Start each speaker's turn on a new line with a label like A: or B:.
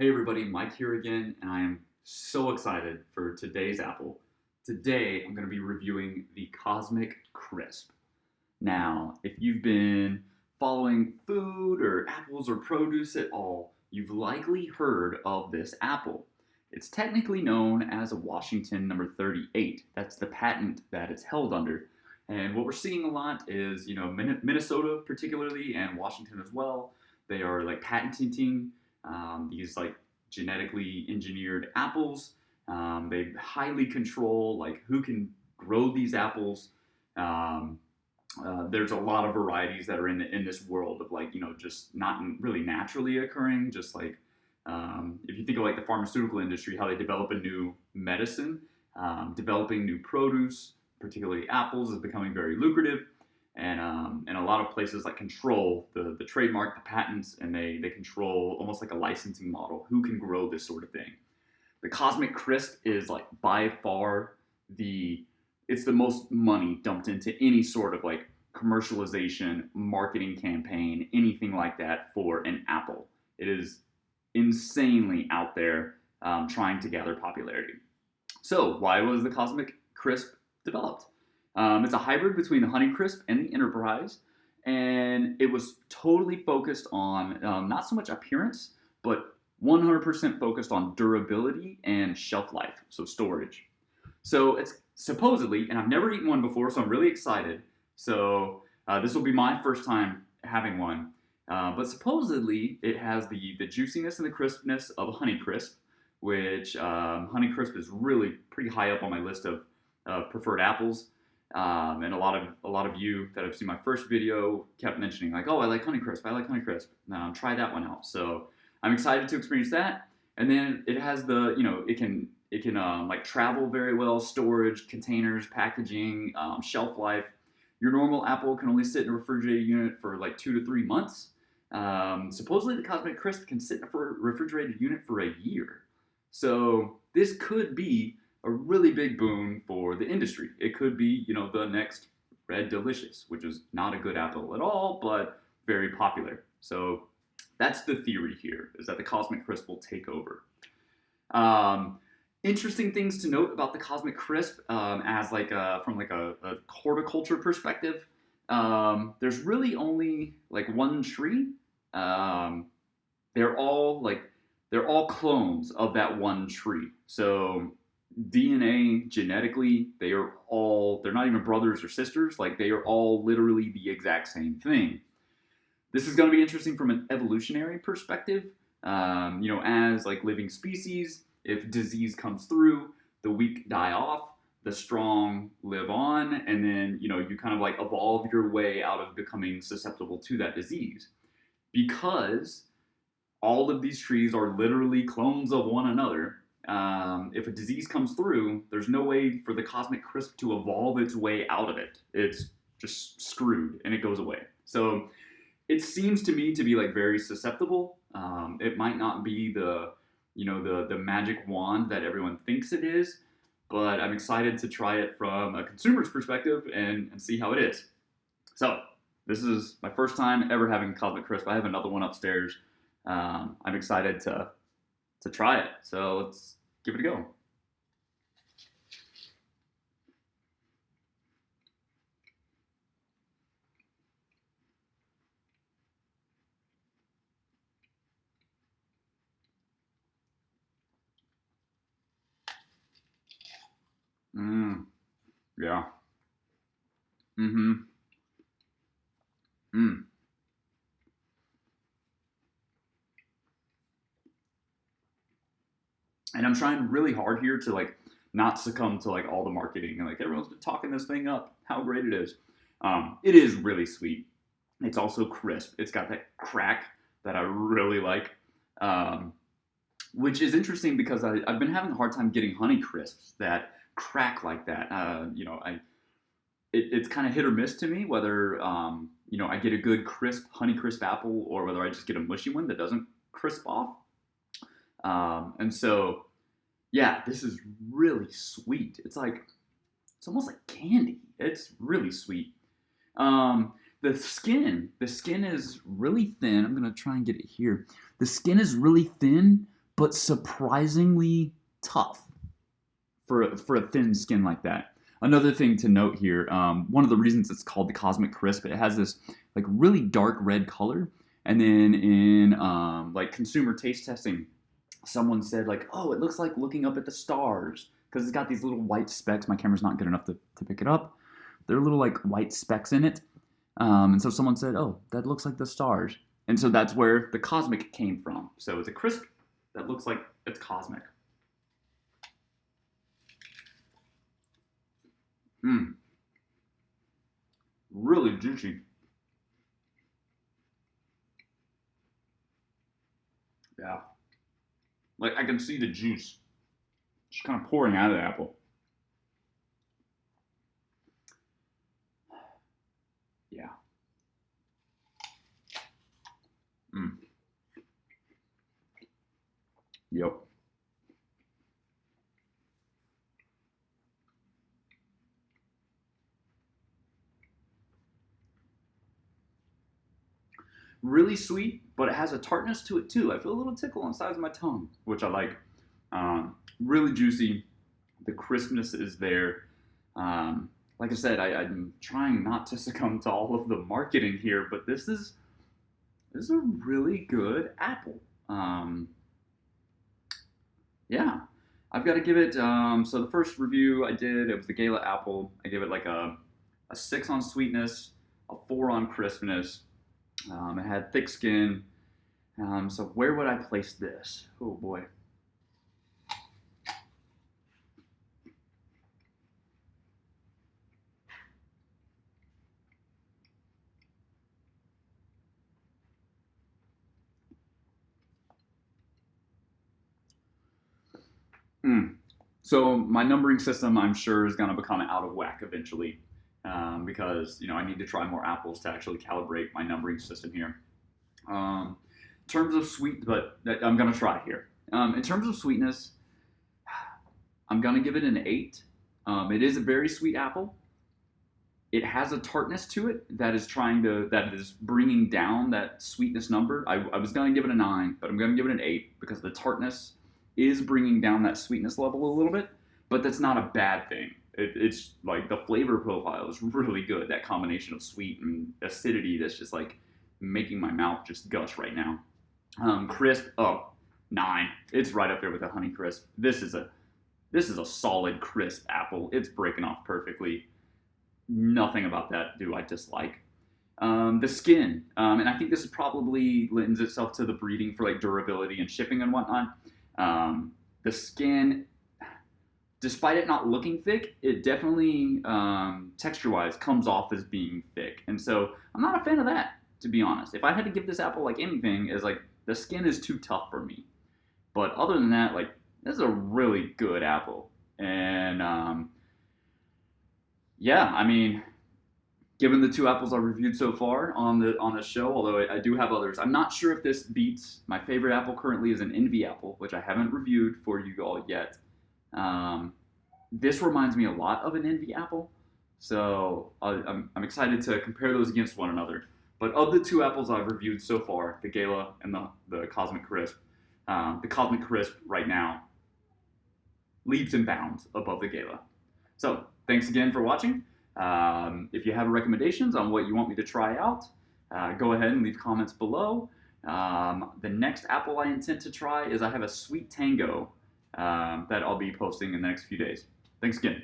A: Hey everybody, Mike here again, and I am so excited for today's apple. Today I'm going to be reviewing the Cosmic Crisp. Now, if you've been following food or apples or produce at all, you've likely heard of this apple. It's technically known as a Washington number 38. That's the patent that it's held under. And what we're seeing a lot is, Minnesota particularly and Washington as well, they are like patenting these like genetically engineered apples. They highly control like who can grow these apples. Um, there's a lot of varieties that are in this world of like just not really naturally occurring. Just like if you think of like the pharmaceutical industry, how they develop a new medicine, developing new produce, particularly apples, is becoming very lucrative. And a lot of places like control the trademark, the patents, and they control almost like a licensing model who can grow this sort of thing. The Cosmic Crisp is like by far it's the most money dumped into any sort of like commercialization, marketing campaign, anything like that for an apple. It is insanely out there trying to gather popularity. So why was the Cosmic Crisp developed? It's a hybrid between the Honeycrisp and the Enterprise, and it was totally focused on not so much appearance, but 100% focused on durability and shelf life, so storage. So it's supposedly, and I've never eaten one before, so I'm really excited. So this will be my first time having one. But supposedly it has the juiciness and the crispness of a Honeycrisp, which Honeycrisp is really pretty high up on my list of preferred apples. And a lot of you that have seen my first video kept mentioning like, oh, I like Honeycrisp, I like Honeycrisp. Try that one out. So I'm excited to experience that. And then it has it can like travel very well, storage, containers, packaging, shelf life. Your normal apple can only sit in a refrigerated unit for like 2 to 3 months. Supposedly the Cosmic Crisp can sit in a refrigerated unit for a year. So this could be a really big boon for the industry. It could be, the next Red Delicious, which is not a good apple at all, but very popular. So that's the theory here, is that the Cosmic Crisp will take over. Interesting things to note about the Cosmic Crisp, as like from like a horticulture perspective. There's really only like one tree. They're all clones of that one tree. So DNA genetically, they're not even brothers or sisters. Like they are all literally the exact same thing. This is going to be interesting from an evolutionary perspective. As like living species, if disease comes through, the weak die off, the strong live on, and then you kind of like evolve your way out of becoming susceptible to that disease, because all of these trees are literally clones of one another. If a disease comes through, there's no way for the Cosmic Crisp to evolve its way out of it. It's just screwed and it goes away. So it seems to me to be like very susceptible. It might not be the magic wand that everyone thinks it is, but I'm excited to try it from a consumer's perspective and see how it is. So this is my first time ever having Cosmic Crisp. I have another one upstairs. I'm excited to try it. So let's give it a go. Yeah. Mm-hmm. Mm. And I'm trying really hard here to like not succumb to like all the marketing and like everyone's been talking this thing up, how great it is. It is really sweet. It's also crisp. It's got that crack that I really like, which is interesting because I've been having a hard time getting Honey Crisps that crack like that. It's kind of hit or miss to me whether I get a good crisp Honey Crisp apple or whether I just get a mushy one that doesn't crisp off. And so, yeah, this is really sweet. It's almost like candy. It's really sweet. The skin is really thin. I'm gonna try and get it here. The skin is really thin, but surprisingly tough for a thin skin like that. Another thing to note here, one of the reasons it's called the Cosmic Crisp, it has this like really dark red color. And then in like consumer taste testing, someone said like, oh, it looks like looking up at the stars because it's got these little white specks. My camera's not good enough to pick it up. There are little like white specks in it. And so someone said, oh, that looks like the stars. And so that's where the cosmic came from. So it's a crisp that looks like it's cosmic. Really juicy. Yeah. Like I can see the juice just kind of pouring out of the apple. Yeah. Yep. Really sweet, but it has a tartness to it too. I feel a little tickle on the sides of my tongue, which I like. Really juicy. The crispness is there. Like I said, I'm trying not to succumb to all of the marketing here, but this is a really good apple. Yeah, I've got to give it. So the first review I did, it was the Gala apple. I gave it like a 6 on sweetness, a 4 on crispness. It had thick skin. So where would I place this? Oh boy. So my numbering system, I'm sure, is going to become out of whack eventually, because I need to try more apples to actually calibrate my numbering system here. In terms of sweet, but I'm going to try here. In terms of sweetness, I'm going to give it an 8. It is a very sweet apple. It has a tartness to it that is bringing down that sweetness number. I was going to give it a 9, but I'm going to give it an 8 because the tartness is bringing down that sweetness level a little bit, but that's not a bad thing. It's like the flavor profile is really good. That combination of sweet and acidity that's just like making my mouth just gush right now. Crisp, 9. It's right up there with a Honey Crisp. This is a solid crisp apple. It's breaking off perfectly. Nothing about that do I dislike. The skin, and I think this probably lends itself to the breeding for like durability and shipping and whatnot. The skin, despite it not looking thick, it definitely, texture-wise, comes off as being thick. And so I'm not a fan of that, to be honest. If I had to give this apple like anything, is like the skin is too tough for me. But other than that, like this is a really good apple. And yeah, I mean, given the 2 apples I've reviewed so far on the show, although I do have others, I'm not sure if this beats. My favorite apple currently is an Envy apple, which I haven't reviewed for you all yet. This reminds me a lot of an Envy apple, so I'm excited to compare those against one another. But of the 2 apples I've reviewed so far, the Gala and the Cosmic Crisp, the Cosmic Crisp right now leaps and bounds above the Gala. So thanks again for watching. If you have recommendations on what you want me to try out, go ahead and leave comments below. The next apple I intend to try is I have a Sweet Tango that I'll be posting in the next few days. Thanks again.